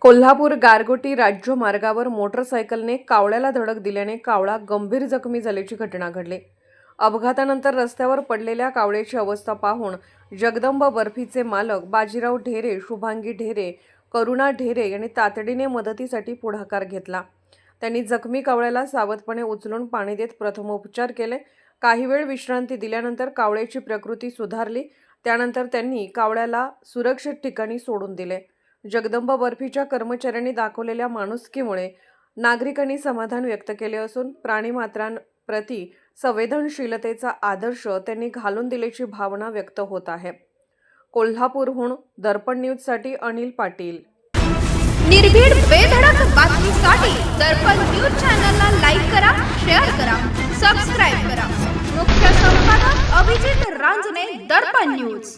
कोल्हापूर गारगोटी राज्य मार्गावर मोटरसायकलने कावळ्याला धडक दिल्याने कावळा गंभीर जखमी झाल्याची घटना घडली। अपघातानंतर रस्त्यावर पडलेल्या कावळ्याची अवस्था पाहून जगदंब बर्फीचे मालक बाजीराव ढेरे, शुभांगी ढेरे, करुणा ढेरे यांनी तातडीने मदतीसाठी पुढाकार घेतला। त्यांनी जखमी कावळ्याला सावधपणे उचलून पाणी देत प्रथमोपचार केले। काही वेळ विश्रांती दिल्यानंतर कावळ्याची प्रकृती सुधारली। त्यानंतर त्यांनी कावळ्याला सुरक्षित ठिकाणी सोडून दिले। जगदंब बर्फीच्या कर्मचाऱ्यांनी दाखवलेल्या माणुसकीमुळे नागरिकांनी समाधान व्यक्त केले असून प्राणीमात्रांप्रती संवेदनशीलतेचा आदर्श त्यांनी घालून दिल्याची भावना व्यक्त होत आहे। कोल्हापूरहून दर्पण न्यूजसाठी अनिल पाटील। निर्भीड बेधडक बातमीसाठी दर्पण न्यूज चॅनलला लाईक करा, शेअर करा, सबस्क्राइब करा। मुख्य संपादक अभिजित रांजणे, दर्पण न्यूज।